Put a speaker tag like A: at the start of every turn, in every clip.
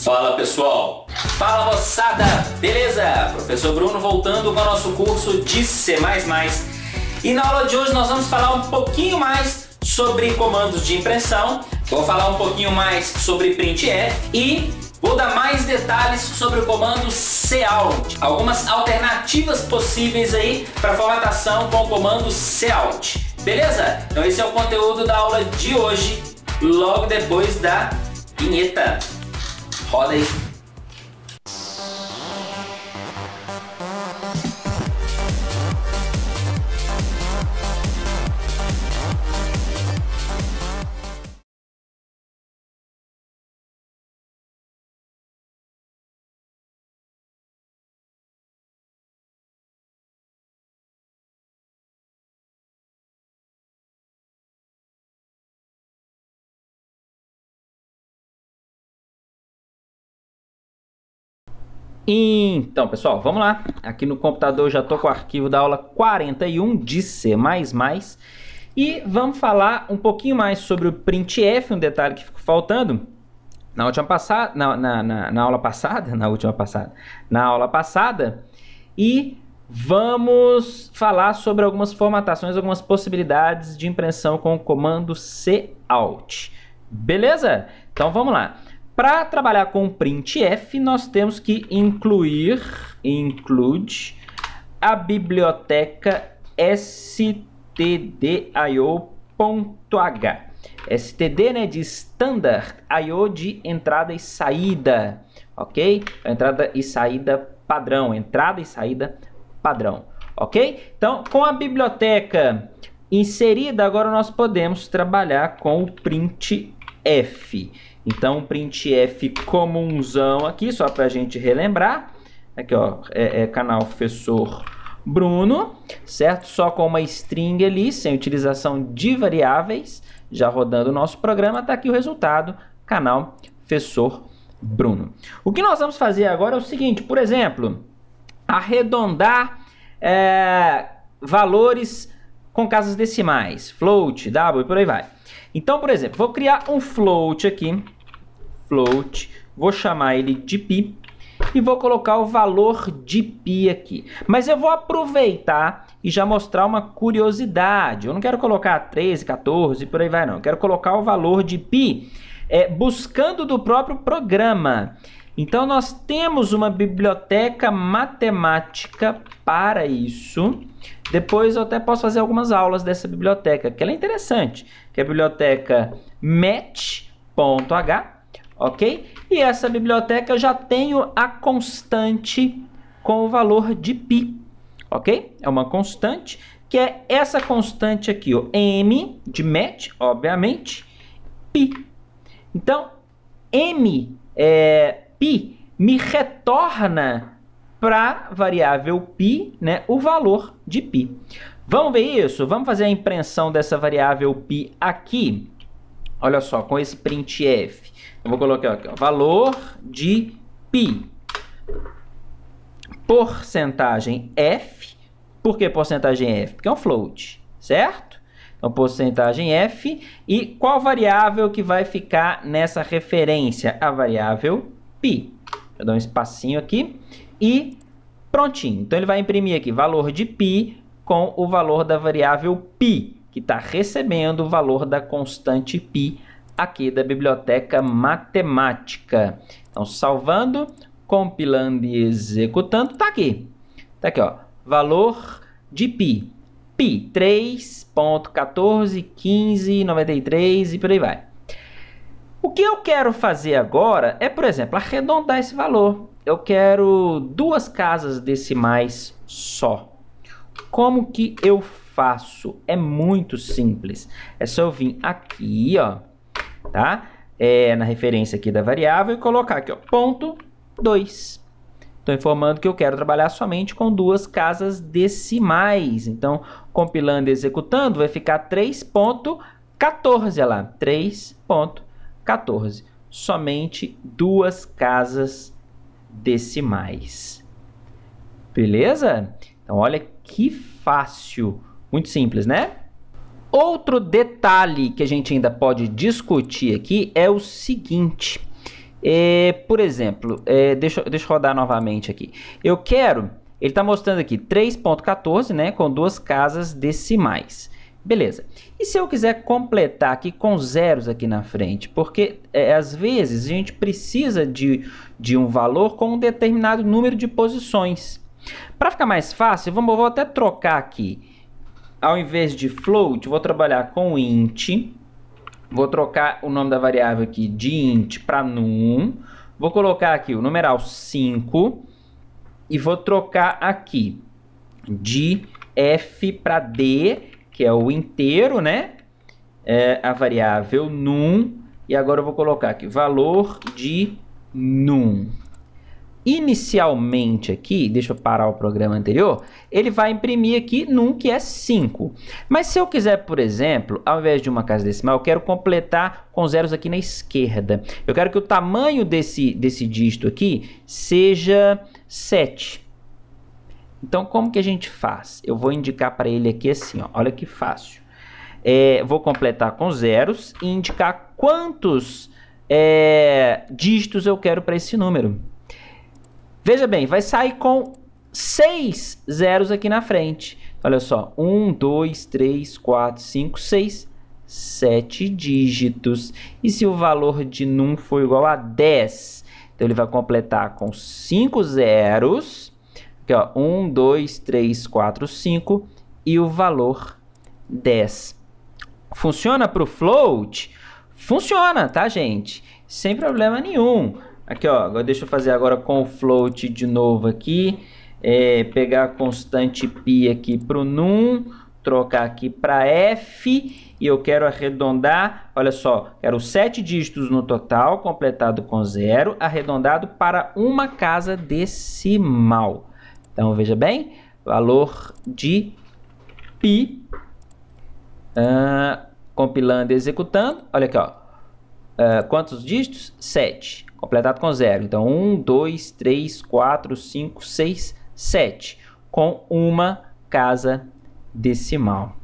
A: Fala pessoal, fala moçada, beleza? Professor Bruno voltando com o nosso curso de C++. E na aula de hoje nós vamos falar um pouquinho mais sobre comandos de impressão, vou falar um pouquinho mais sobre printf e vou dar mais detalhes sobre o comando cout, algumas alternativas possíveis aí para formatação com o comando cout, beleza? Então esse é o conteúdo da aula de hoje, logo depois da vinheta. Roda aí. Então, pessoal, vamos lá. Aqui no computador eu já estou com o arquivo da aula 41 de C++. E vamos falar um pouquinho mais sobre o printf, um detalhe que ficou faltando. Na aula passada. E vamos falar sobre algumas formatações, algumas possibilidades de impressão com o comando cout. Beleza? Então vamos lá. Para trabalhar com printf, nós temos que include a biblioteca stdio.h. std, né, de Standard, IO de entrada e saída, ok? Entrada e saída padrão, ok? Então, com a biblioteca inserida, agora nós podemos trabalhar com o printf. Então, printf comunzão aqui, só para a gente relembrar. Aqui, ó, canal Professor Bruno, certo? Só com uma string ali, sem utilização de variáveis. Já rodando o nosso programa, está aqui o resultado, canal Professor Bruno. O que nós vamos fazer agora é o seguinte, por exemplo, arredondar valores com casas decimais, float, w e por aí vai. Então, por exemplo, vou criar um float aqui, vou chamar ele de pi e vou colocar o valor de pi aqui. Mas eu vou aproveitar e já mostrar uma curiosidade. Eu não quero colocar 13, 14 e por aí vai não. Eu quero colocar o valor de pi buscando do próprio programa. Então, nós temos uma biblioteca matemática para isso. Depois eu até posso fazer algumas aulas dessa biblioteca, que ela é interessante, que é a biblioteca match.h, ok? E essa biblioteca eu já tenho a constante com o valor de pi, ok? É uma constante, que é essa constante aqui, ó, m de match, obviamente, pi. Então, pi me retorna para a variável pi, né, o valor de pi. Vamos ver isso? Vamos fazer a impressão dessa variável pi aqui. Olha só, com esse printf. Eu vou colocar aqui, ó, valor de pi. Porcentagem f. Por que porcentagem f? Porque é um float, certo? Então, porcentagem f. E qual variável que vai ficar nessa referência? A variável pi. Vou dar um espacinho aqui. E prontinho. Então, ele vai imprimir aqui valor de pi com o valor da variável pi, que está recebendo o valor da constante pi aqui da biblioteca matemática. Então, salvando, compilando e executando, está aqui. Está aqui, ó, valor de pi. Pi, 3.141593 e por aí vai. O que eu quero fazer agora é, por exemplo, arredondar esse valor. Eu quero duas casas decimais só. Como que eu faço? É muito simples. É só eu vir aqui, ó, tá? Na referência aqui da variável e colocar aqui, ó, ponto 2. Estou informando que eu quero trabalhar somente com duas casas decimais. Então, compilando e executando, vai ficar 3.14, olha lá, 3.14. Somente duas casas decimais. Beleza? Então, olha que fácil. Muito simples, né? Outro detalhe que a gente ainda pode discutir aqui é o seguinte. Por exemplo, deixa eu rodar novamente aqui. Eu quero, ele está mostrando aqui 3.14, né, com 2 casas decimais. Beleza. E se eu quiser completar aqui com zeros aqui na frente? Porque às vezes a gente precisa de um valor com um determinado número de posições. Para ficar mais fácil, vou até trocar aqui. Ao invés de float, vou trabalhar com int. Vou trocar o nome da variável aqui de int para num. Vou colocar aqui o numeral 5. E vou trocar aqui de f para d, que é o inteiro, né? A variável num. E agora eu vou colocar aqui valor de num. Inicialmente aqui, deixa eu parar o programa anterior, ele vai imprimir aqui num, que é 5. Mas se eu quiser, por exemplo, ao invés de uma casa decimal, eu quero completar com zeros aqui na esquerda. Eu quero que o tamanho desse dígito aqui seja 7. Então, como que a gente faz? Eu vou indicar para ele aqui assim, ó, olha que fácil. Vou completar com zeros e indicar quantos dígitos eu quero para esse número. Veja bem, vai sair com 6 zeros aqui na frente. Olha só, 1, 2, 3, 4, 5, 6, 7 dígitos. E se o valor de num for igual a 10? Então, ele vai completar com 5 zeros. Aqui, ó, 1, 2, 3, 4, 5 e o valor 10. Funciona para o float? Funciona, tá, gente? Sem problema nenhum. Aqui, ó, deixa eu fazer agora com o float de novo aqui. Pegar a constante π aqui para o num, trocar aqui para f e eu quero arredondar. Olha só, quero 7 dígitos no total, completado com 0, arredondado para uma casa decimal. Então, veja bem, valor de π, compilando e executando. Olha aqui, ó, quantos dígitos? 7. Completado com 0. Então, 1, 2, 3, 4, 5, 6, 7. Com uma casa decimal.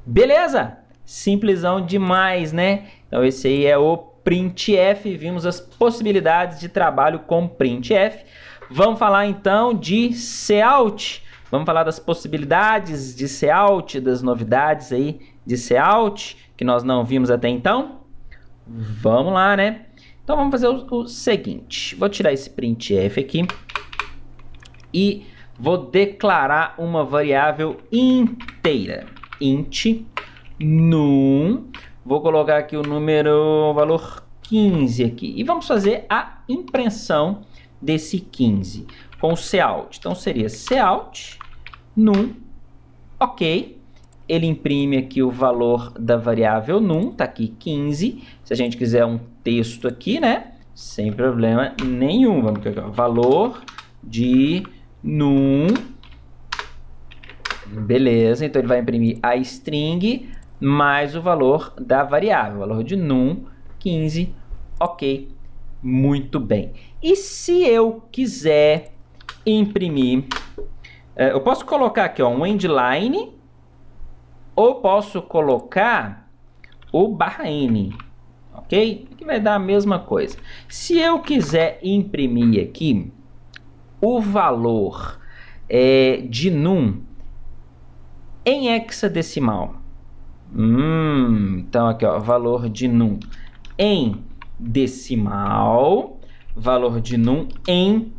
A: Beleza? Simplesão demais, né? Então, esse aí é o printf. Vimos as possibilidades de trabalho com printf. Vamos falar, então, de cout. Vamos falar das possibilidades de cout, das novidades aí de cout, que nós não vimos até então. Vamos lá, né? Então, vamos fazer o seguinte. Vou tirar esse printf aqui e vou declarar uma variável inteira. Int num. Vou colocar aqui o valor 15 aqui. E vamos fazer a impressão desse 15 com o cout. Então, seria cout num. Ok. Ele imprime aqui o valor da variável num, tá aqui 15. Se a gente quiser um texto aqui, né? Sem problema nenhum. Vamos colocar valor de num. Beleza, então ele vai imprimir a string mais o valor da variável. Valor de num, 15. Ok, muito bem. E se eu quiser imprimir... eu posso colocar aqui, ó, um endline... ou posso colocar o /n, ok? Aqui vai dar a mesma coisa. Se eu quiser imprimir aqui o valor de num em hexadecimal, então aqui, ó, valor de num em decimal, valor de num em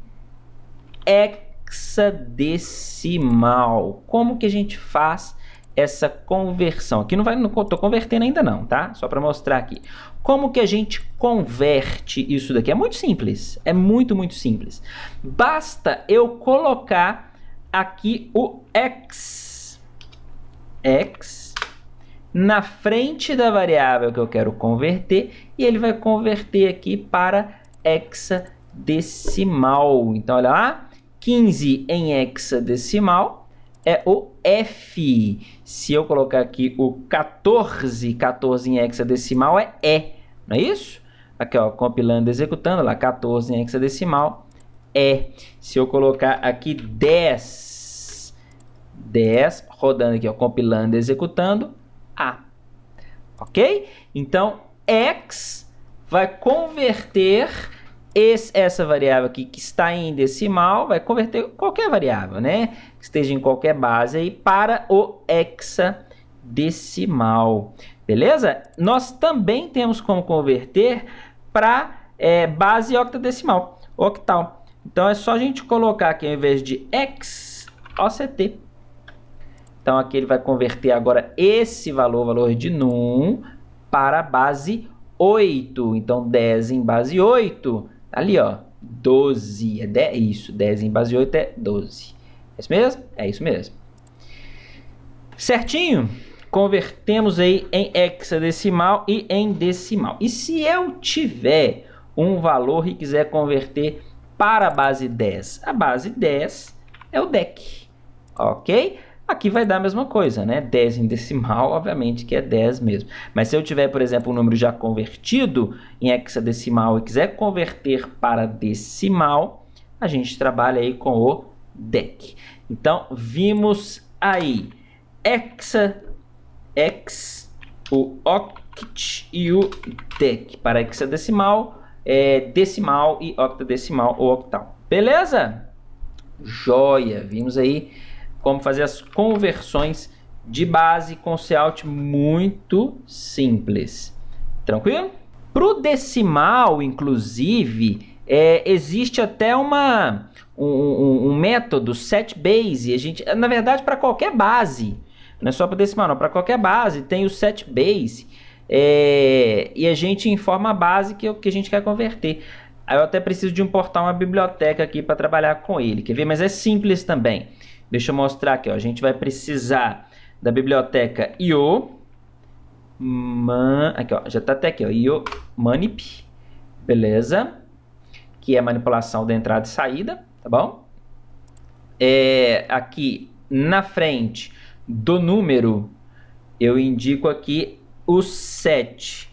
A: hexadecimal. Como que a gente faz essa conversão? Aqui não estou convertendo ainda não, tá? Só para mostrar aqui. Como que a gente converte isso daqui? É muito simples, é muito simples. Basta eu colocar aqui o x na frente da variável que eu quero converter e ele vai converter aqui para hexadecimal. Então, olha lá, 15 em hexadecimal é o F. Se eu colocar aqui o 14 em hexadecimal é E, não é isso? Aqui, ó, compilando e executando, lá, 14 em hexadecimal é. Se eu colocar aqui 10, rodando aqui, ó, compilando e executando, A. Ok? Então, X vai converter essa variável aqui que está em decimal vai converter qualquer variável, né? Que esteja em qualquer base aí para o hexadecimal. Beleza? Nós também temos como converter para base octadecimal, octal. Então é só a gente colocar aqui ao invés de hex, OCT. Então aqui ele vai converter agora esse valor de num, para a base 8. Então 10 em base 8, ali ó, 12. É isso, 10 em base 8 é 12. É isso mesmo? É isso mesmo. Certinho? Convertemos aí em hexadecimal e em decimal. E se eu tiver um valor e quiser converter para a base 10? A base 10 é o DEC, ok? Aqui vai dar a mesma coisa, né? 10 em decimal, obviamente que é 10 mesmo. Mas se eu tiver, por exemplo, um número já convertido em hexadecimal e quiser converter para decimal, a gente trabalha aí com o DEC. Então, vimos aí o oct e o DEC para hexadecimal, decimal e octadecimal ou octal. Beleza? Joia! Vimos aí como fazer as conversões de base com Cout muito simples. Tranquilo? Para o decimal, inclusive, existe até um método setBase. A gente, na verdade, para qualquer base, não é só para decimal, não. Para qualquer base tem o setBase e a gente informa a base que a gente quer converter. Aí eu até preciso de importar uma biblioteca aqui para trabalhar com ele. Quer ver? Mas é simples também. Deixa eu mostrar aqui, ó. A gente vai precisar da biblioteca io, aqui, ó, já está até aqui, ó, io manip, beleza? Que é manipulação da entrada e saída, tá bom? Aqui na frente do número, eu indico aqui o setBase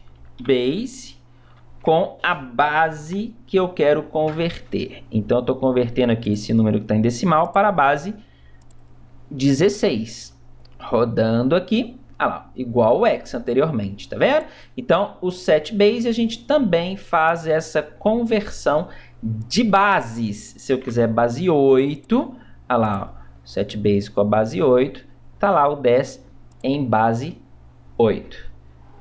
A: com a base que eu quero converter. Então, eu estou convertendo aqui esse número que está em decimal para a base 16, rodando aqui, lá, igual o hex anteriormente, tá vendo? Então, o setBase a gente também faz essa conversão de bases. Se eu quiser base 8, lá, ó, setBase com a base 8, tá lá o 10 em base 8.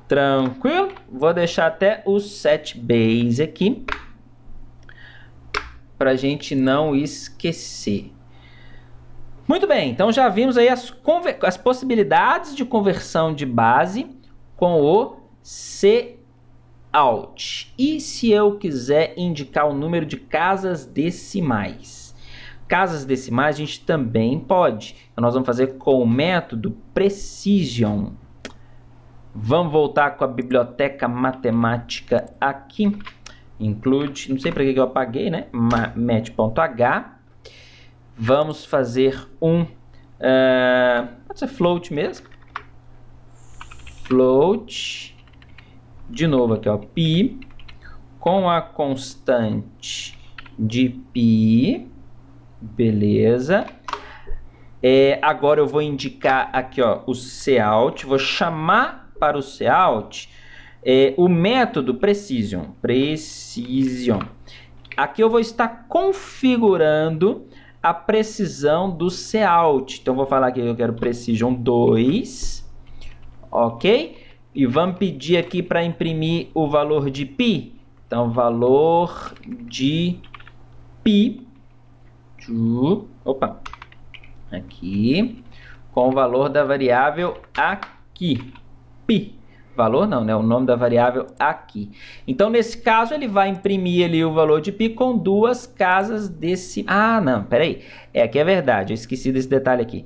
A: Tranquilo? Vou deixar até o setBase aqui para a gente não esquecer. Muito bem, então já vimos aí as possibilidades de conversão de base com o Cout. E se eu quiser indicar o número de casas decimais? Casas decimais a gente também pode. Então nós vamos fazer com o método Precision. Vamos voltar com a biblioteca matemática aqui. Include, não sei para que eu apaguei, né? Met.h. Vamos fazer pode ser float mesmo. Float. De novo aqui, ó, pi com a constante de pi. Beleza. Agora eu vou indicar aqui, ó, o Cout. Vou chamar para o Cout o método Precision. Aqui eu vou estar configurando a precisão do Cout. Então, vou falar aqui que eu quero Precision 2, ok? E vamos pedir aqui para imprimir o valor de π. Então, valor de π, opa, aqui, com o valor da variável aqui, π. Valor não, né? O nome da variável aqui. Então, nesse caso, ele vai imprimir ali o valor de π com duas casas desse... Ah, não, peraí. Aqui é verdade, eu esqueci desse detalhe aqui.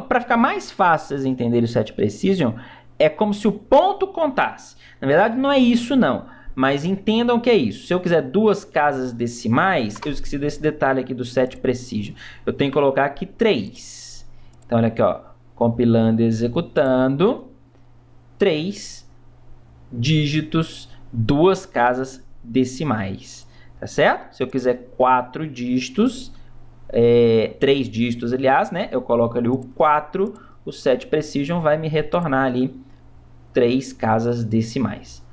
A: Para ficar mais fácil vocês entenderem o setPrecision, é como se o ponto contasse. Na verdade, não é isso, não. Mas entendam que é isso. Se eu quiser duas casas decimais, eu esqueci desse detalhe aqui do setPrecision. Eu tenho que colocar aqui 3. Então, olha aqui, ó. Compilando e executando, 3 dígitos, duas casas decimais, tá certo? Se eu quiser 4 dígitos, 3 dígitos, aliás, né? Eu coloco ali o 4, o setPrecision vai me retornar ali 3 casas decimais.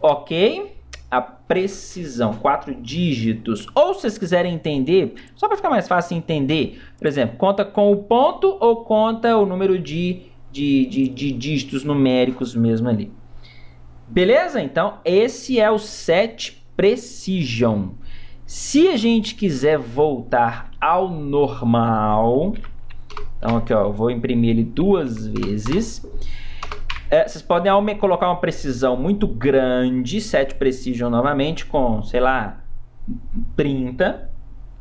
A: Ok? a precisão, 4 dígitos. Ou se vocês quiserem entender, só para ficar mais fácil entender, por exemplo, conta com o ponto ou conta o número de dígitos numéricos mesmo ali. Beleza? Então, esse é o set precision. Se a gente quiser voltar ao normal, então aqui ó, eu vou imprimir ele 2 vezes. Vocês podem colocar uma precisão muito grande, set precision novamente, com, sei lá, 30,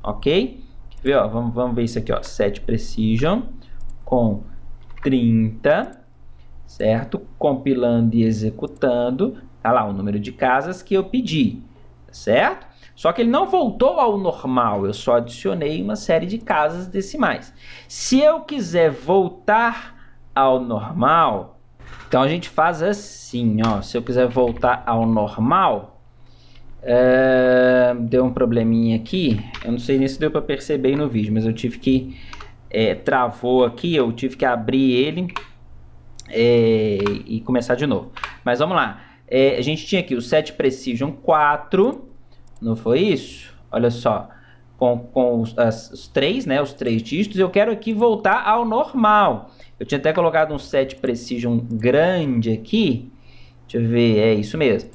A: ok? Quer ver, ó, vamos ver isso aqui, ó, set precision com 30, certo? Compilando e executando, tá lá o número de casas que eu pedi, certo? Só que ele não voltou ao normal, eu só adicionei uma série de casas decimais. Se eu quiser voltar ao normal, então a gente faz assim, ó. Se eu quiser voltar ao normal, deu um probleminha aqui. Eu não sei nem se deu para perceber no vídeo, mas eu tive que travou aqui, eu tive que abrir ele e começar de novo. Mas vamos lá. A gente tinha aqui o set precision 4. Não foi isso? Olha só, com os 3, né, os 3 dígitos, eu quero aqui voltar ao normal. Eu tinha até colocado um set precision grande aqui. Deixa eu ver, é isso mesmo.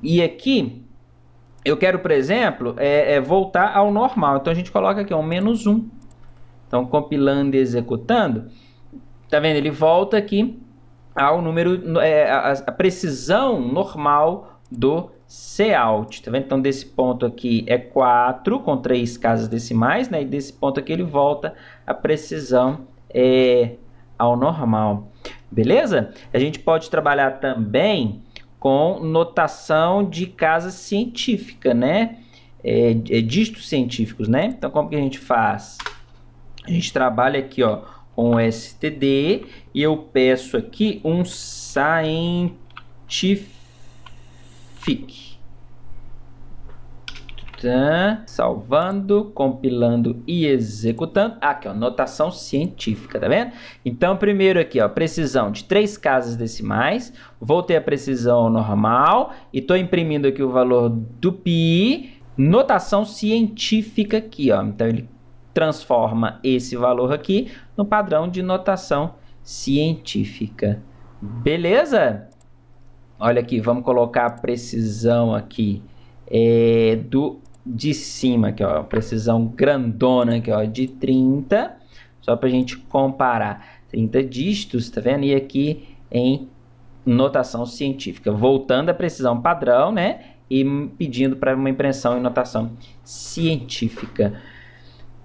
A: E aqui, eu quero, por exemplo, voltar ao normal. Então, a gente coloca aqui um -1. Então, compilando e executando, tá vendo? Ele volta aqui ao número, a precisão normal do Cout, tá vendo? Então, desse ponto aqui é 4, com 3 casas decimais, né? E desse ponto aqui ele volta a precisão ao normal. Beleza? A gente pode trabalhar também com notação de casa científica, né? Dígitos científicos, né? Então, como que a gente faz? A gente trabalha aqui, ó, com o std e eu peço aqui um scientific. Tá. Salvando, compilando e executando. Aqui, ó, notação científica, tá vendo? Então, primeiro aqui, ó, precisão de 3 casas decimais. Voltei a precisão normal e tô imprimindo aqui o valor do pi. Notação científica aqui, ó. Então, ele transforma esse valor aqui no padrão de notação científica. Beleza? Olha aqui, vamos colocar a precisão aqui de cima, aqui, ó, precisão grandona aqui, ó, de 30, só para a gente comparar. 30 dígitos, tá vendo? E aqui em notação científica, voltando à precisão padrão, né? E pedindo para uma impressão em notação científica.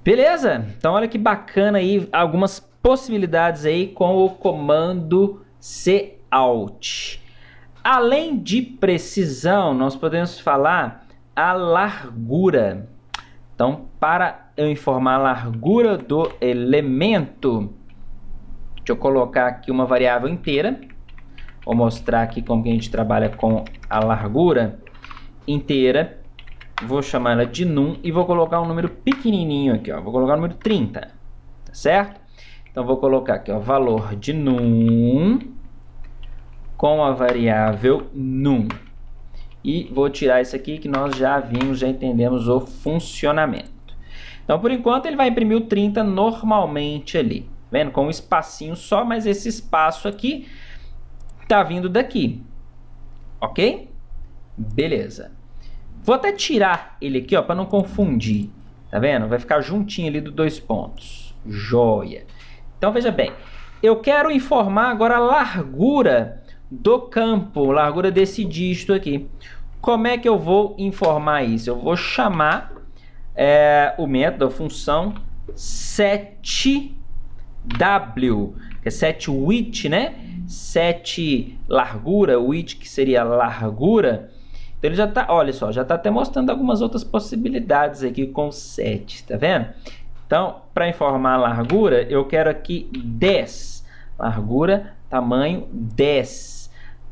A: Beleza? Então, olha que bacana aí, algumas possibilidades aí com o comando Cout. Além de precisão, nós podemos falar a largura. Então, para eu informar a largura do elemento, deixa eu colocar aqui uma variável inteira. Vou mostrar aqui como que a gente trabalha com a largura inteira. Vou chamar ela de num e vou colocar um número pequenininho aqui, ó. Vou colocar o número 30, tá certo? Então, vou colocar aqui, ó, valor de num com a variável num. E vou tirar isso aqui que nós já vimos, já entendemos o funcionamento. Então, por enquanto, ele vai imprimir o 30 normalmente ali. Vendo? Com um espacinho só, mas esse espaço aqui tá vindo daqui. Ok? Beleza. Vou até tirar ele aqui, ó, para não confundir. Tá vendo? Vai ficar juntinho ali dos 2 pontos. Joia. Então, veja bem. Eu quero informar agora a largura do campo, largura desse dígito aqui. Como é que eu vou informar isso? Eu vou chamar o método, a função setW, que é setWidth, né? Set largura, width que seria largura. Então ele já tá, olha só, já tá até mostrando algumas outras possibilidades aqui com set, tá vendo? Então, para informar a largura, eu quero aqui 10, largura, tamanho 10.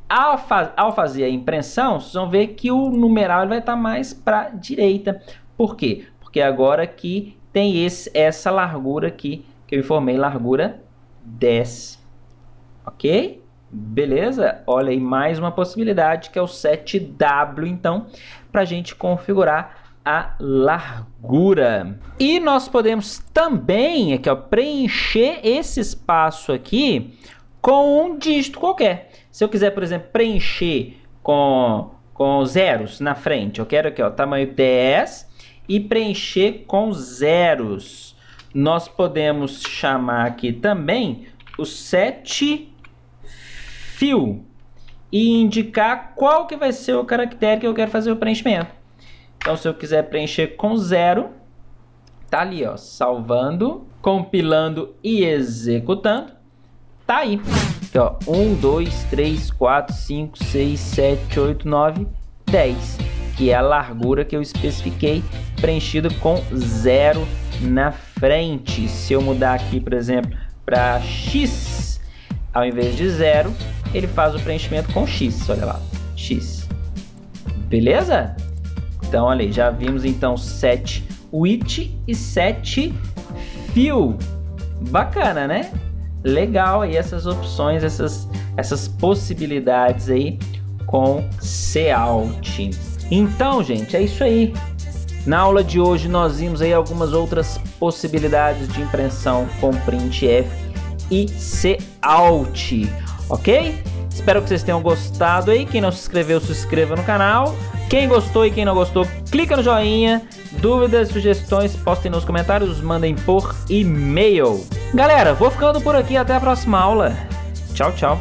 A: Ao fazer a impressão, vocês vão ver que o numeral vai estar mais para a direita. Por quê? Porque agora aqui tem essa largura aqui, que eu informei, largura 10. Ok? Beleza? Olha aí mais uma possibilidade que é o 7W, então, para a gente configurar a largura. E nós podemos também aqui, ó, preencher esse espaço aqui com um dígito qualquer. Se eu quiser, por exemplo, preencher com zeros na frente, eu quero aqui, ó, tamanho 10 e preencher com zeros. Nós podemos chamar aqui também o set fill e indicar qual que vai ser o caractere que eu quero fazer o preenchimento. Então, se eu quiser preencher com 0, tá ali, ó, salvando, compilando e executando, tá aí. Aqui, ó, 1, 2, 3, 4, 5, 6, 7, 8, 9, 10, que é a largura que eu especifiquei, preenchido com 0 na frente. Se eu mudar aqui, por exemplo, para X, ao invés de 0, ele faz o preenchimento com X, olha lá, X. Beleza? Então, olha aí, já vimos então set width e set fill. Bacana, né? Legal aí essas opções, essas possibilidades aí com Cout. Então, gente, é isso aí. Na aula de hoje nós vimos aí algumas outras possibilidades de impressão com printf e Cout, ok? Espero que vocês tenham gostado aí. Quem não se inscreveu, se inscreva no canal. Quem gostou e quem não gostou, clica no joinha. Dúvidas, sugestões, postem nos comentários, mandem por e-mail. Galera, vou ficando por aqui. Até a próxima aula. Tchau, tchau.